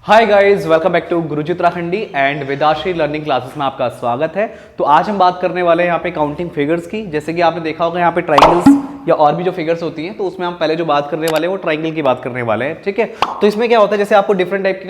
Hi guys, welcome back to Guruji Uttarakhandi and Vedashri learning classes में आपका स्वागत है। तो आज हम बात करने वाले हैं यहाँ पे काउंटिंग फिगर्स की। जैसे कि आपने देखा होगा यहाँ पे ट्राइंगल्स या और भी जो फिगर्स होती हैं, तो उसमें हम पहले जो बात करने वाले हैं वो ट्राइंगल की बात करने वाले हैं। ठीक है, तो इसमें क्या होता है, जैसे आपको डिफरेंट टाइप के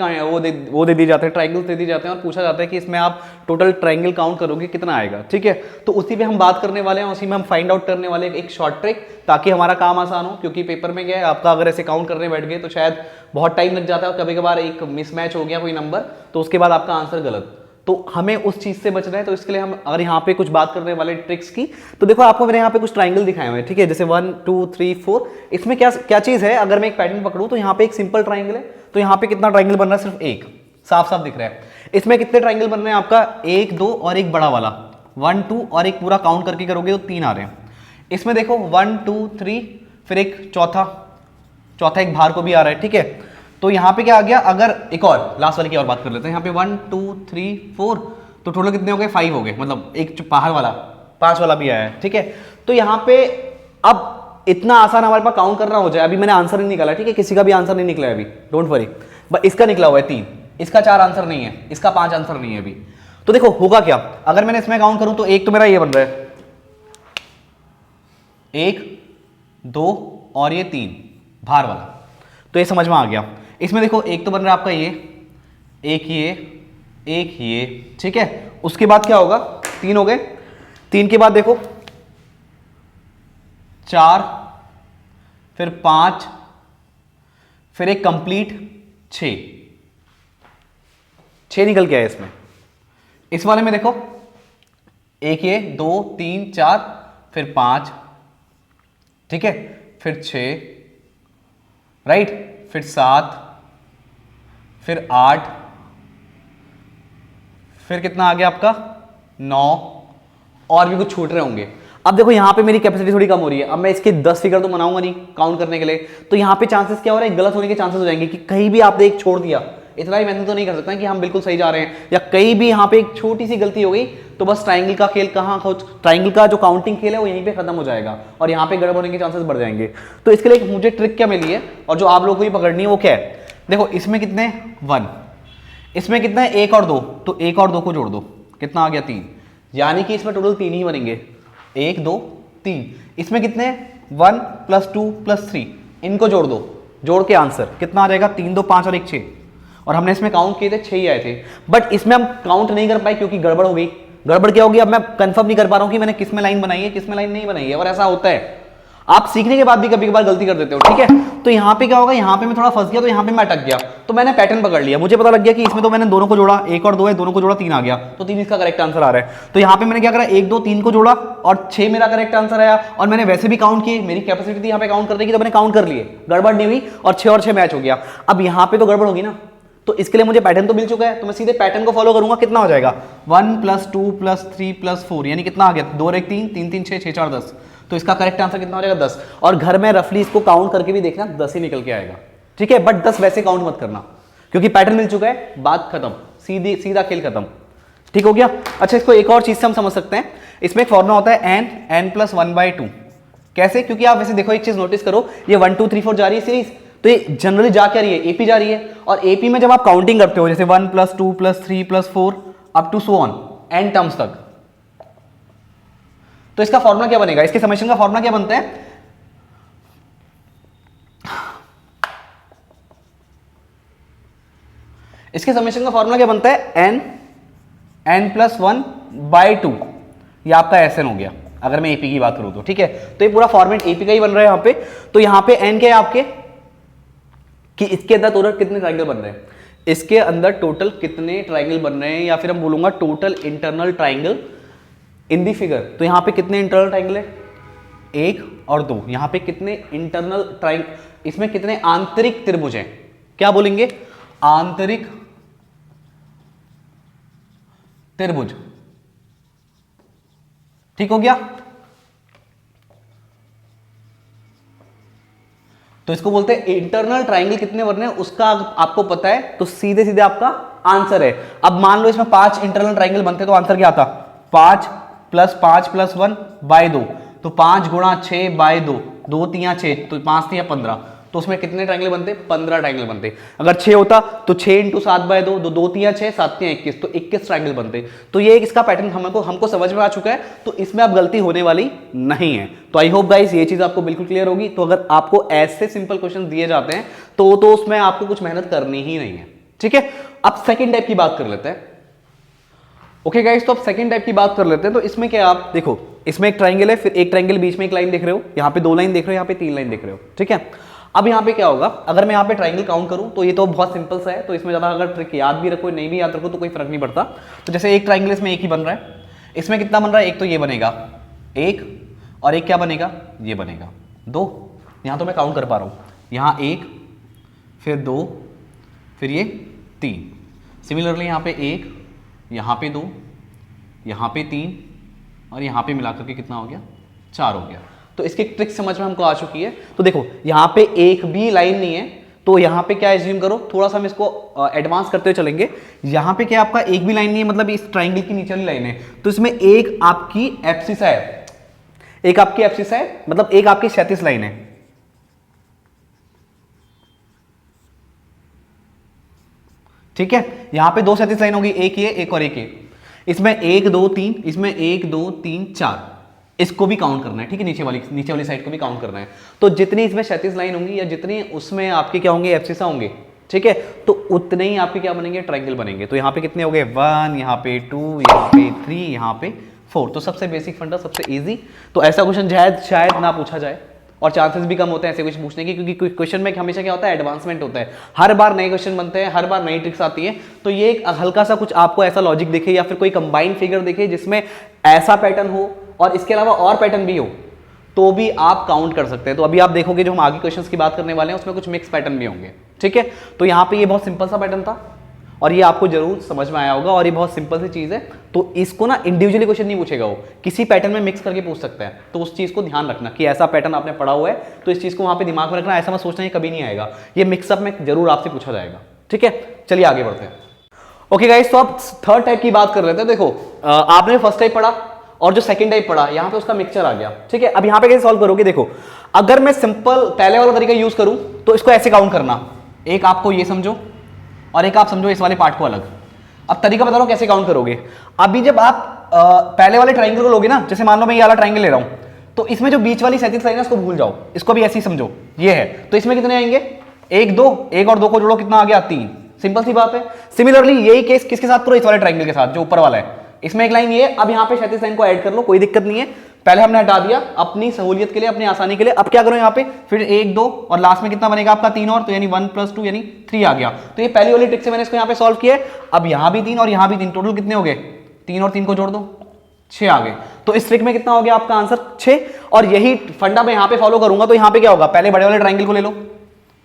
वो दे दी जाते हैं, ट्राइंगल्स दे दी जाते हैं और पूछा जाता है कि इसमें आप टोटल ट्राइंगल काउंट करोगे कितना आएगा। ठीक है, तो उसी पे हम बात करने वाले हैं, उसी में हम फाइंड आउट करने वाले हैं एक शॉर्ट ट्रिक, ताकि हमारा काम आसान हो। क्योंकि पेपर में क्या है, आपका अगर ऐसे काउंट करने बैठ गए तो शायद बहुत टाइम लग जाता है और कभी कभार एक मिसमैच हो गया कोई नंबर, तो उसके बाद आपका आंसर गलत। तो हमें उस चीज से बचना है। तो इसके लिए हम अगर यहाँ पे कुछ बात करने वाले ट्रिक्स की, तो देखो आपको मैंने यहाँ पे कुछ ट्राइंगल दिखाए हुए हैं। ठीक है, जैसे 1 2 3 4। इसमें क्या क्या चीज है, अगर मैं एक पैटर्न पकड़ूं तो यहाँ पे एक सिंपल ट्राइंगल है, तो यहाँ पे कितना ट्राइंगल बन रहा है, सिर्फ एक, साफ साफ दिख रहा है। इसमें कितने ट्राइंगल बन रहे हैं आपका, 1 2 और एक बड़ा वाला 1 2 और एक पूरा काउंट करके करोगे तो 3 आ रहे हैं। इसमें देखो 1 2 3, फिर एक चौथा एक बाहर को भी आ रहा है। ठीक है, तो यहाँ पे क्या आ गया, अगर एक और लास्ट वाले की और बात कर लेते हैं, यहाँ पे 1 2 3 4, तो टोटल कितने हो गए, 5 हो गए, मतलब एक बाहर वाला 5 वाला भी आया है। ठीक है, तो यहाँ पे अब इतना आसान हमारे पास काउंट करना हो जाए। अभी मैंने आंसर नहीं निकाला, ठीक है, किसी का भी आंसर नहीं निकला है अभी, डोंट वरी, बट इसका निकला हुआ है 3, इसका 4 आंसर नहीं है, इसका 5 आंसर नहीं है अभी। तो देखो होगा क्या, अगर मैंने इसमें काउंट करूं तो एक तो मेरा ये बन रहा है, 1 2 और ये 3 बाहर वाला, तो ये समझ में आ गया। इसमें देखो एक तो बन रहा है आपका ये, एक ये, ठीक है। उसके बाद क्या होगा, 3 हो गए, 3 के बाद देखो 4, फिर 5, फिर एक कंप्लीट 6 निकल के आया इसमें। इस वाले में देखो एक ये 2 3 4, फिर 5, ठीक है, फिर 6, राइट, फिर 7, फिर 8, फिर कितना आ गया आपका 9, और भी कुछ छूट रहे होंगे। अब देखो यहाँ पे मेरी कैपेसिटी थोड़ी कम हो रही है, अब मैं इसके 10 फिगर तो बनाऊंगा नहीं काउंट करने के लिए, तो यहाँ पे चांसेस क्या हो रहा है, गलत होने के चांसेस हो जाएंगे कि कहीं भी आपने एक छोड़ दिया। इतना ही मैंने तो नहीं कर सकता कि हम बिल्कुल सही जा रहे हैं, या कहीं भी यहाँ पे एक छोटी सी गलती हो गई तो बस ट्राइंगल का खेल ट्राइंगल का जो काउंटिंग खेल है वो यहीं पे खत्म हो जाएगा और यहाँ पे गड़बड़ होने के चांसेस बढ़ जाएंगे। तो इसके लिए मुझे ट्रिक क्या मिली है और जो आप लोगों को भी पकड़नी है वो क्या है, देखो इसमें कितने 1, इसमें कितना है 1 और 2, तो 1 और 2 को जोड़ दो, कितना आ गया 3, यानी कि इसमें टोटल 3 ही बनेंगे, 1 2 3। इसमें कितने 1 + 2 + 3, इनको जोड़ दो, जोड़ के आंसर कितना आ जाएगा, 3 2 5 और 1 6, और हमने इसमें काउंट किए थे 6 ही आए थे। बट इसमें हम काउंट नहीं कर पाए क्योंकि गड़बड़ हो गई। गड़बड़ क्या होगी, अब मैं कंफर्म नहीं कर पा रहा हूं कि मैंने किस में लाइन बनाई है, किस में लाइन नहीं बनाई है, और ऐसा होता है, आप सीखने के बाद भी कभी कभार गलती कर देते हो। ठीक है, तो यहाँ पे क्या होगा, यहाँ पे मैं थोड़ा फंस गया, तो यहाँ पे मैं अटक गया, तो मैंने पैटर्न पकड़ लिया, मुझे पता लग गया कि इसमें तो मैंने दोनों को जोड़ा, 1 और 2 है, दोनों को जोड़ा 3 आ गया, तो 3 इसका करेक्ट आंसर आ रहा है। तो यहाँ पे मैंने क्या करा, 1 2 3 को जोड़ा और 6 मेरा करेक्ट आंसर आया, और मैंने वैसे भी काउंट किए, मेरी कैपेसिटी थी यहाँ पे काउंट करने की, तो मैंने काउंट कर लिए, गड़बड़ नहीं हुई, और 6 मैच हो गया। अब यहाँ पे तो गड़बड़ होगी ना, तो इसके लिए मुझे पैटर्न तो मिल चुका है, तो मैं सीधे पैटर्न को फॉलो करूंगा। कितना हो जाएगा, 1 + 2 + 3 + 4, यानी कितना आ गया, 2 1 3 3 3 6 6 4 10, तो इसका करेक्ट आंसर कितना हो जाएगा 10। और घर में रफली इसको काउंट करके भी देखना, 10 ही निकल के आएगा। ठीक है, बट 10 वैसे काउंट मत करना क्योंकि पैटर्न मिल चुका है, बात खत्म, सीधा खेल खत्म। ठीक हो गया। अच्छा, इसको एक और चीज से हम समझ सकते हैं, इसमें एक फॉर्मूला होता है n + 1/2। कैसे, क्योंकि आप वैसे देखो एक चीज नोटिस करो, ये 1 2 3 4 जा रही है सीरीज, तो ये जनरली जा क्या रही है, एपी जा रही है, और एपी में जब आप काउंटिंग करते हो, जैसे 1 + 2 + 3 + 4 up to so on n terms तक, तो इसका फॉर्मूला क्या बनेगा, इसके समेशन का फॉर्मूला क्या बनता है, इसके समेशन का फॉर्मूला क्या बनता है, n + 1/2, ये आपका SN हो गया अगर मैं एपी की बात करूं तो। ठीक है, तो ये पूरा फॉर्मेट एपी का ही बन रहा है यहाँ पे। तो यहाँ पे n क्या है आपके, कि इसके अंदर टोटल कितने ट्राइंगल बन रहे हैं, इसके अंदर टोटल कितने ट्राइंगल बन रहे हैं, या फिर हम बोलूंगा total internal triangle in the figure. तो यहाँ पे कितने इंटरनल ट्राइंगल है, 1 और 2, यहाँ पे कितने इंटरनल ट्राइंगल, इसमें कितने आंतरिक त्रिभुज हैं, क्या बोलेंगे, आंतरिक त्रिभुज। ठीक हो गया, तो इसको बोलते हैं इंटरनल ट्राइंगल कितने बन रहे हैं उसका आपको पता है, तो सीधे सीधे आपका आंसर है। अब मान लो इसमें 5 इंटरनल ट्राइंगल बनते तो आंसर क्या आता, 5 + 5 + 1/2, तो 5 × 6/2, 2 3 6, तो 5 3 15, तो उसमें कितने ट्राइंगल बनते? 15 ट्राइंगल बनते। अगर 6 होता तो 6 × 7/2, 2 3 6, 7 3 21, तो 21 ट्राइंगल बनते। तो ये एक इसका पैटर्न हमको समझ में आ चुका है, तो इसमें अब गलती होने वाली नहीं है। तो आई होप गाइस ये चीज आपको बिल्कुल क्लियर होगी। तो अगर आपको ऐसे सिंपल क्वेश्चन दिए जाते हैं तो उसमें आपको कुछ मेहनत करनी ही नहीं है, ठीक है। अब सेकेंड टाइप की बात कर लेते हैं। ओके गाइस, तो अब सेकंड टाइप की बात कर लेते हैं। तो इसमें क्या, आप देखो इसमें एक ट्राइंगल है, फिर एक ट्राइंगल बीच में एक लाइन देख रहे हो, यहाँ पे 2 लाइन देख रहे हो, यहाँ पे 3 लाइन देख रहे हो, ठीक है। अब यहाँ पे क्या होगा, अगर मैं यहाँ पे ट्राइंगल काउंट करूँ तो ये तो बहुत सिंपल सा है, तो इसमें ज़्यादा अगर ट्रिक याद भी रखो नहीं भी याद रखो तो कोई फर्क नहीं पड़ता। तो जैसे एक ट्राइंगल इसमें एक ही बन रहा है, इसमें कितना बन रहा है, एक तो ये बनेगा 1, और एक क्या बनेगा, ये बनेगा 2। यहाँ तो मैं काउंट कर पा रहा हूँ, यहाँ 1, फिर 2, फिर ये 3। सिमिलरली यहाँ पे 1, यहाँ पे 2, यहाँ पे 3, और यहाँ पे मिलाकर के कितना हो गया, 4 हो गया। तो इसकी ट्रिक समझ में हमको आ चुकी है। तो देखो यहाँ पे एक भी लाइन नहीं है, तो यहाँ पे क्या एज्यूम करो, थोड़ा सा हम इसको एडवांस करते हुए चलेंगे। यहाँ पे क्या आपका एक भी लाइन नहीं है, मतलब इस ट्राइंगल की नीचे वाली लाइन है, तो इसमें एक आपकी एब्सिसा है, एक आपकी एब्सिसा है, मतलब एक आपकी क्षैतिज लाइन है। ठीक है, यहां पे 2 क्षैतिज लाइन होगी, एक ये एक और एक ये। इसमें 1 2 3, इसमें 1 2 3 4, इसको भी काउंट करना है, ठीक है, नीचे वाली साइड को भी काउंट करना है। तो जितनी इसमें क्षैतिज लाइन होंगी या जितनी उसमें आपके क्या होंगे, एब्सिसा होंगे, ठीक है, तो उतने ही आपके क्या बनेंगे, ट्राइंगल बनेंगे। तो यहाँ पे कितने हो गए, 1, यहाँ पे 2, यहाँ पे 3, यहाँ पे 4। तो सबसे बेसिक फंडा, सबसे ईजी। तो ऐसा क्वेश्चन शायद ना पूछा जाए, और चांसेस भी कम होते हैं ऐसे कुछ पूछने की, क्योंकि क्वेश्चन में हमेशा क्या होता है, एडवांसमेंट होता है, हर बार नए क्वेश्चन बनते हैं, हर बार नई ट्रिक्स आती है। तो ये एक हल्का सा कुछ आपको ऐसा लॉजिक दिखे या फिर कोई कंबाइंड फिगर दिखे जिसमें ऐसा पैटर्न हो और इसके अलावा और पैटर्न भी हो, तो भी आप काउंट कर सकते हैं। तो अभी आप देखोगे जो हम आगे क्वेश्चंस की बात करने वाले हैं उसमें कुछ मिक्स पैटर्न भी होंगे, ठीक है। तो यहाँ पे ये बहुत सिंपल सा पैटर्न था और ये आपको जरूर समझ में आया होगा, और ये बहुत सिंपल सी चीज है। तो इसको ना इंडिविजुअली क्वेश्चन नहीं पूछेगा, वो किसी पैटर्न में मिक्स करके पूछ सकता है। तो उस चीज को ध्यान रखना कि ऐसा पैटर्न आपने पढ़ा हुआ है, तो इस चीज को वहां पे दिमाग में रखना, ऐसा मत सोचना ये कभी नहीं आएगा, ये मिक्सअप में जरूर आपसे पूछा जाएगा, ठीक है। चलिए आगे बढ़ते हैं। ओके गाइस, तो अब थर्ड टाइप की बात कर रहे थे। देखो आपने फर्स्ट टाइप पढ़ा और जो सेकंड टाइप पढ़ा, यहां पे उसका मिक्सचर आ गया, ठीक है। अब यहां पे कैसे सॉल्व करोगे, देखो अगर मैं सिंपल पहले वाला तरीका यूज करूं तो इसको ऐसे काउंट करना, एक आपको ये समझो और एक आप समझो इस वाले पार्ट को अलग। अब तरीका बता रहा हूं कैसे काउंट करोगे। अभी जब आप पहले वाले ट्राइंगल को लोगे ना, जैसे मान लो मैं ये वाला ट्राइंगल ले रहा हूं, तो इसमें जो बीच वाली क्षैतिज लाइन है उसको भूल जाओ, इसको भी ऐसे ही समझो, ये है। तो इसमें कितने आएंगे, 1 2, 1 और 2 को जोड़ो कितना आ गया, 3। सिंपल सी बात है। सिमिलरली यही केस किसके साथ करो, इस वाले ट्राइंगल के साथ जो ऊपर वाला है, इसमें एक लाइन ये। अब यहाँ पे क्षैतिज लाइन को ऐड कर लो, कोई दिक्कत नहीं है, पहले हमने हटा दिया अपनी सहूलियत के लिए, अपनी आसानी के लिए। अब क्या करो यहाँ पे, फिर 1 2 और लास्ट में कितना बनेगा आपका 3 और, तो यानी 1 + 2 यानी 3 आ गया। तो ये पहली वाली ट्रिक से मैंने इसको यहाँ पे सॉल्व किया है। अब यहाँ भी 3 और यहाँ भी 3, टोटल कितने हो गए, 3 और 3 को जोड़ दो, 6 आ गए। तो इस ट्रिक में कितना हो गया आपका आंसर, 6। और यही फंडा मैं यहाँ पे फॉलो करूंगा, तो यहाँ पे क्या होगा, पहले बड़े वाले ट्राइंगल को ले लो,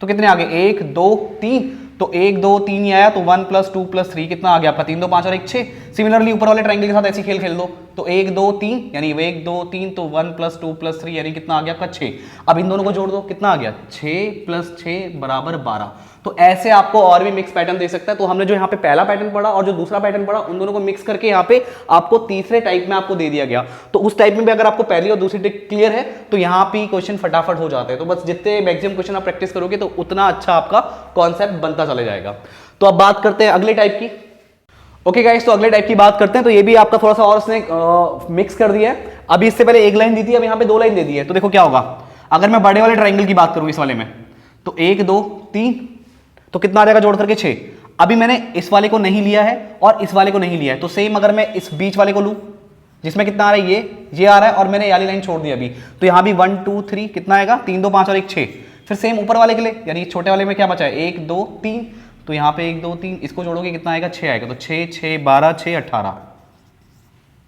तो कितने आ गए, 1 2 3, तो 1 2 3 ही आया, तो 1 + 2 + 3 कितना आ गया आपका, 3 2 5 और 1 6। सिमिलरली ऊपर वाले ट्राइंगल के साथ ऐसी खेल दो, तो 1 2 3 यानी 1 2 3, तो 1 + 2 + 3 यानी कितना आ गया आपका 6। अब इन दोनों को जोड़ दो, कितना आ गया, 6 + 6 = 12। तो ऐसे आपको और भी मिक्स पैटर्न दे सकता है। तो हमने जो यहाँ पे पहला पैटर्न पढ़ा और जो दूसरा पैटर्न पढ़ा, उन दोनों को मिक्स करके यहाँ पे आपको तीसरे टाइप में आपको दे दिया गया। तो उस टाइप में भी अगर आपको पहली और दूसरी ट्रिक क्लियर है तो यहाँ पे क्वेश्चन फटाफट हो जाते हैं। तो बस जितने मैक्सिमम क्वेश्चन आप प्रैक्टिस करोगे तो उतना अच्छा आपका कॉन्सेप्ट बनता चला जाएगा। तो अब बात करते हैं अगले टाइप की। ओके गाइस, तो अगले टाइप की बात करते हैं। तो ये भी आपका थोड़ा सा और उसने मिक्स कर दिया है। अभी इससे पहले एक लाइन दी थी, अब यहाँ पे 2 लाइन दे दी है। तो देखो क्या होगा, अगर मैं बड़े वाले ट्राइंगल की बात करूं इस वाले में, तो 1 2 3, तो कितना आ जाएगा जोड़ करके 6। अभी मैंने इस वाले को नहीं लिया है और इस वाले को नहीं लिया है, तो सेम अगर मैं इस बीच वाले को लूं जिसमें कितना आ रहा है, ये आ रहा है, और मैंने ये वाली लाइन छोड़ दी अभी, तो यहाँ भी 1 2 3 कितना आएगा, 3 2 5 और 1 6। फिर सेम ऊपर वाले के लिए, यानी छोटे वाले में क्या बचा है, 1 2 3, तो यहाँ पे 1 2 3, इसको जोड़ोगे कितना आएगा, 6 आएगा। तो 6 6 12 6 18,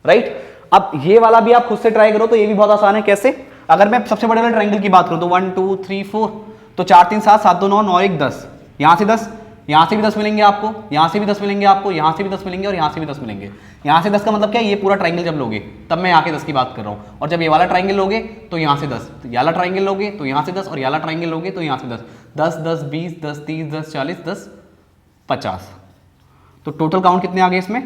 राइट। अब ये वाला भी आप खुद से ट्राई करो, तो ये भी बहुत आसान है। कैसे, अगर मैं सबसे बड़े वाले ट्राइंगल की बात करूं तो 1 2 3 4, तो 4 3 7 7 2 9 9 1 10, यहाँ से 10, यहाँ से भी 10 मिलेंगे आपको, यहाँ से भी 10 मिलेंगे आपको, यहाँ से भी 10 मिलेंगे और यहाँ से भी 10 मिलेंगे। यहाँ से 10 का मतलब क्या है, ये पूरा ट्राइंगल जब लोगे तब मैं यहाँ के 10 की बात कर रहा हूँ। और जब ये वाला ट्राइंगल लोगे तो यहाँ से 10, तो ये वाला ट्राइंगल लोगे तो यहाँ से 10, और ये वाला ट्राइंगल लोगे तो यहाँ से 10, 10 10 20 10 30 10 40 10 50। तो टोटल काउंट कितने आ गए इसमें,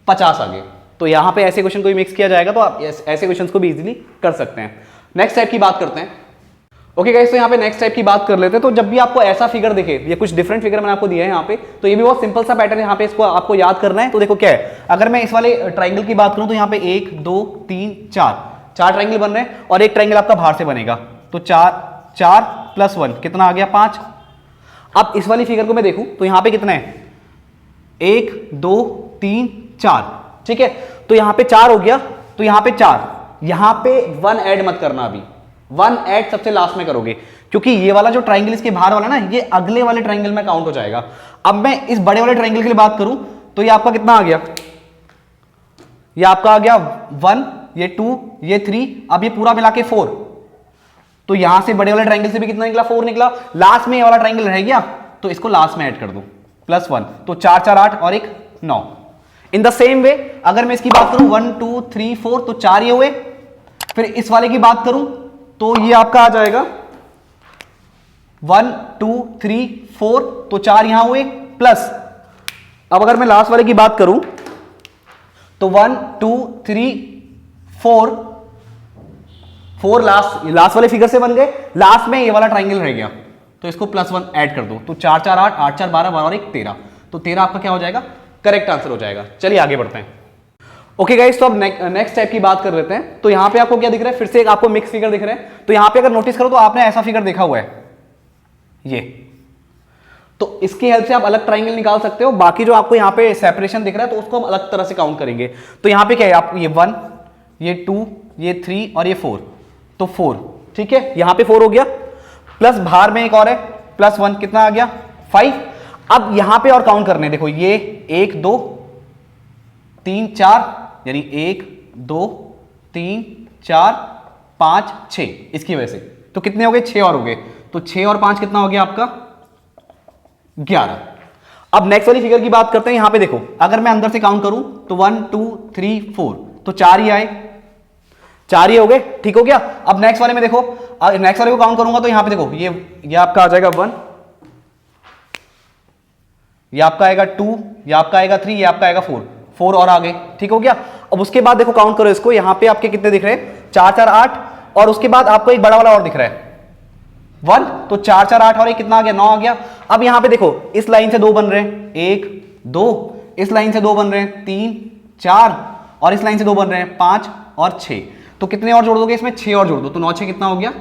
50 आ गए। तो यहाँ पे ऐसे क्वेश्चन को भी मिक्स किया जाएगा, तो आप ऐसे क्वेश्चन को भी इजीली कर सकते हैं। नेक्स्ट टाइप की बात करते हैं। ओके गाइस, तो यहाँ पे नेक्स्ट टाइप की बात कर लेते हैं। तो जब भी आपको ऐसा फिगर दिखे, ये कुछ डिफरेंट फिगर मैंने आपको दिया है यहाँ पे, तो ये भी बहुत सिंपल सा पैटर्न है, यहाँ पे इसको आपको याद करना है। तो देखो क्या है, अगर मैं इस वाले ट्राइंगल की बात करूं तो यहाँ पे 1 2 3 4 ट्राइंगल बन रहे हैं और एक ट्राइंगल आपका बाहर से बनेगा। तो 4 प्लस 1 कितना आ गया 5। अब इस वाली फिगर को मैं देखूं तो यहाँ पे कितना है 1 2 3 4, ठीक है। तो यहाँ पे 4 हो गया, तो यहाँ पे 4, यहाँ पे 1 ऐड मत करना, अभी 1 ऐड सबसे लास्ट में करोगे, क्योंकि ये वाला जो ट्राइंगल इसके बाहर वाला ना, ये अगले वाले ट्राइंगल में काउंट हो जाएगा। अब मैं इस बड़े वाले ट्राइंगल के लिए बात करूं तो ये आपका कितना आ गया, ये आपका आ गया 1, ये 2, ये 3, अब ये पूरा मिला के 4। तो यहां से बड़े वाले ट्राइंगल से भी कितना निकला 4 निकला, लास्ट में ये वाला ट्राइंगल रह गया तो इसको लास्ट में ऐड कर दो +1, तो 4 4 8 और एक 9। इन द सेम वे अगर मैं इसकी बात करूं 1 2 3 4, तो 4 ये हुए। फिर इस वाले की बात करूं तो ये आपका आ जाएगा 1 2 3 4, तो 4 यहां हुए प्लस। अब अगर मैं लास्ट वाले की बात करूं तो 1 2 3 4 लास्ट वाले फिगर से बन गए, लास्ट में ये वाला ट्राइंगल रह गया तो इसको +1 ऐड कर दो, तो 4 4 8 8 4 12 12 और 1 13, तो 13 आपका क्या हो जाएगा, करेक्ट आंसर हो जाएगा। चलिए आगे बढ़ते हैं। ओके गाइस, तो अब नेक्स्ट टाइप की बात कर लेते हैं। तो यहां पे आपको क्या दिख रहा है, फिर से एक आपको मिक्स फिगर दिख रहे हैं। तो यहां पे अगर नोटिस करो तो आपने ऐसा फिगर देखा हुआ है ये, तो इसकी हेल्प से आप अलग ट्राइंगल निकाल सकते हो। बाकी जो आपको यहाँ पे सेपरेशन दिख रहा है तो उसको हम अलग तरह से काउंट करेंगे। तो यहाँ पे क्या है, आप ये 1, ये 2, ये 3 और ये 4, तो 4, ठीक है, यहाँ पे 4 हो गया, प्लस बाहर में एक और है +1, कितना आ गया 5। अब यहाँ पे और काउंट करने, देखो ये 1 2 3 4, यानी 1 2 3 4 5 6, इसकी वजह से तो कितने हो गए 6 और हो गए, तो 6 और 5 कितना हो गया आपका 11। अब नेक्स्ट वाली फिगर की बात करते हैं। यहां पे देखो अगर मैं अंदर से काउंट करूं तो 1 2 3 4, तो 4 ही आए, 4 ही हो गए, ठीक हो गया। अब नेक्स्ट वाले में देखो, नेक्स्ट वाले को काउंट करूंगा तो यहां पे देखो ये आपका आ जाएगा 1, ये आपका आएगा 2, ये आपका आएगा 3, ये आपका आएगा 4 और आ गए, ठीक हो गया। अब उसके बाद देखो काउंट करो इसको, यहां पे आपके कितने दिख रहे हैं 4 4 8, और उसके बाद आपको एक बड़ा वाला और दिख रहा है 1, तो 4 4 8 और एक कितना आ गया 9 आ गया। अब यहां पे देखो इस लाइन से 2 बन रहे हैं 1 2, इस लाइन से 2 बन रहे हैं 3 4, और इस लाइन से 2 बन रहे हैं 5 और 6, तो कितने और जोड़ दोगे इसमें 6 और जोड़ दो, तो 9 6 कितना हो गया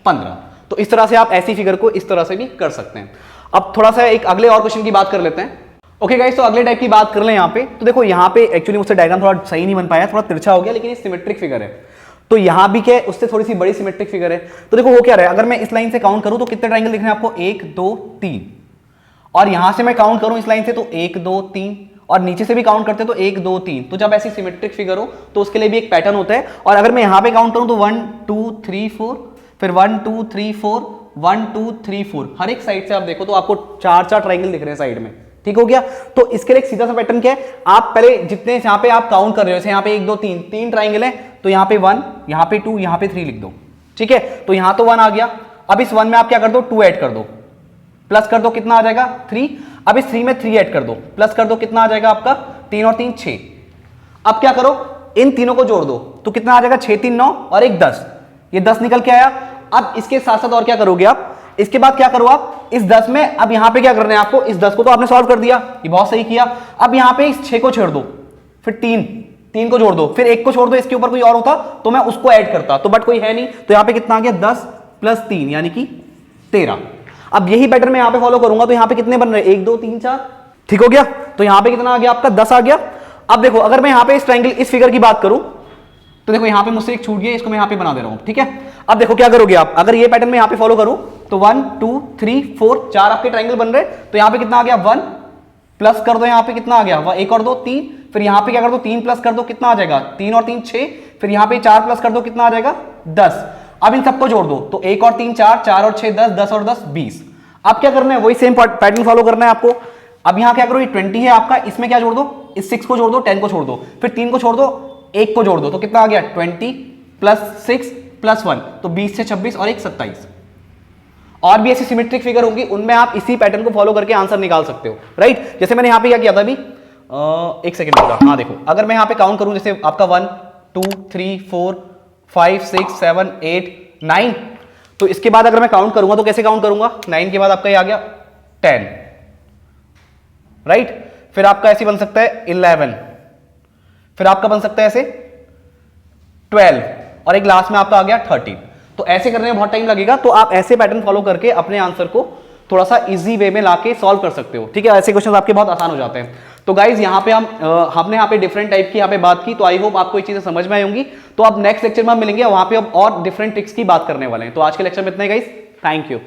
15। तो इस तरह से आप ऐसी फिगर को इस तरह से भी कर सकते हैं। अब थोड़ा सा एक अगले और क्वेश्चन की बात कर लेते हैं। ओके गाइस, तो अगले टाइप की बात कर लें यहाँ पे। तो देखो यहाँ पे एक्चुअली मुझसे डायग्राम थोड़ा सही नहीं बन पाया, थोड़ा तिरछा हो गया, लेकिन ये सिमेट्रिक फिगर है। तो यहाँ भी क्या है, उससे थोड़ी सी बड़ी सिमेट्रिक फिगर है। तो देखो वो क्या रहा है, अगर मैं इस लाइन से काउंट करूं तो कितने ट्राइंगल दिख रहे हैं आपको 1 2 3, और यहां से मैं काउंट करूं इस लाइन से तो 1 2 3, और नीचे से भी काउंट करते तो 1 2 3। तो जब ऐसी सिमेट्रिक फिगर हो तो उसके लिए भी एक पैटर्न होता है। और अगर मैं यहां पे काउंट करूं तो 1 2 3 4, फिर 1 2 3 4, 1 2 3 4, हर एक साइड से आप देखो तो आपको 4 4 ट्राइंगल दिख रहे हैं साइड में, ठीक हो गया। तो इसके लिए एक सीधा सा पैटर्न क्या है, आप पहले जितने यहाँ पे आप काउंट कर रहे हो, जैसे यहाँ पे 1 2 3 ट्राइंगल है, तो यहाँ पे 1, यहाँ पे 2, यहाँ पे 3 लिख दो, ठीक है। तो यहाँ तो 1 आ गया। अब इस 1 में आप क्या कर दो 2 ऐड कर दो, प्लस कर दो, कितना आ जाएगा 3। अब इस 3 में 3 ऐड कर दो, प्लस कर दो, कितना आ जाएगा आपका 3 और 3 6। अब क्या करो इन तीनों को जोड़ दो, तो कितना आ जाएगा 6 3 9 और एक 10, ये 10 निकल के आया। अब इसके साथ साथ और क्या करोगे आप, इसके बाद क्या करो आप इस 10 में, अब यहां पे क्या करना है आपको, इस 10 को तो आपने सॉल्व कर दिया, ये बहुत सही किया। अब यहां पे इस 6 को छोड़ दो, फिर 3 को जोड़ दो, फिर 1 को छोड़ दो, इसके ऊपर कोई और होता तो मैं उसको ऐड करता, तो बट कोई है नहीं, तो यहां पे कितना आ गया 10 + 3 यानी कि 13। अब यही पैटर्न मैं यहां पे फॉलो करूंगा तो यहां पे कितने बन रहे हैं 1 2 3 4, ठीक हो गया। तो यहां पे कितना आ गया आपका 10 आ गया। अब देखो अगर मैं यहां पे इस ट्रायंगल इस फिगर की बात करूं तो देखो यहां पे मुझसे एक छूट गया, इसको मैं यहां पे बना दे रहा हूं, ठीक है। अब देखो क्या करोगे आप, अगर ये पैटर्न मैं यहां पे फॉलो करूं तो 1 2 3 4 4 आपके ट्रायंगल बन रहे, तो यहां पे कितना आ गया 1, प्लस कर दो, यहां पे कितना आ गया 1 और 2 3, फिर यहां पे क्या कर दो 3 प्लस कर दो, कितना आ जाएगा 3 और 3 6, फिर यहां पे 4 प्लस कर दो, कितना आ जाएगा 10। अब इन सबको जोड़ दो, तो 1 और 3 4, 4 और 6 10, 10 और 10 20। अब क्या करना है, वही सेम पैटर्न फॉलो करना है आपको। अब यहां क्या करो, ये 20 है आपका, इसमें क्या जोड़ दो, इस 6 को जोड़ दो, 10 को छोड़ दो, फिर 3 को छोड़ दो, 1 को जोड़ दो, तो कितना आ गया 20 + 6 + 1, तो 20 से 26 और 1 27। और भी ऐसी सिमेट्रिक फिगर होंगी, उनमें आप इसी पैटर्न को फॉलो करके आंसर निकाल सकते हो, राइट। जैसे मैंने यहां पे क्या किया था अभी, एक सेकंड रुका, हाँ देखो अगर मैं यहां पे काउंट करूं, जैसे आपका 1 2 3 4 5 6 7 8 9, तो इसके बाद अगर मैं काउंट करूंगा तो कैसे काउंट करूंगा, 9 के बाद आपका ये आ गया 10, राइट। फिर आपका ऐसे बन सकता है 11, फिर आपका बन सकता है ऐसे 12, और एक लास्ट में आपका आ गया 13। तो ऐसे करने में बहुत टाइम लगेगा, तो आप ऐसे पैटर्न फॉलो करके अपने आंसर को थोड़ा सा इजी वे में लाके सॉल्व कर सकते हो, ठीक है। ऐसे क्वेश्चन आपके बहुत आसान हो जाते हैं। तो गाइज यहाँ पे हमने यहाँ पे डिफरेंट टाइप की यहाँ पे बात की, तो आई होप आपको ये चीजें समझ में आई होंगी। तो अब नेक्स्ट लेक्चर में हम मिलेंगे, वहां पे अब और डिफरेंट ट्रिक्स की बात करने वाले हैं। तो आज के लेक्चर में इतना ही गाइज, थैंक यू।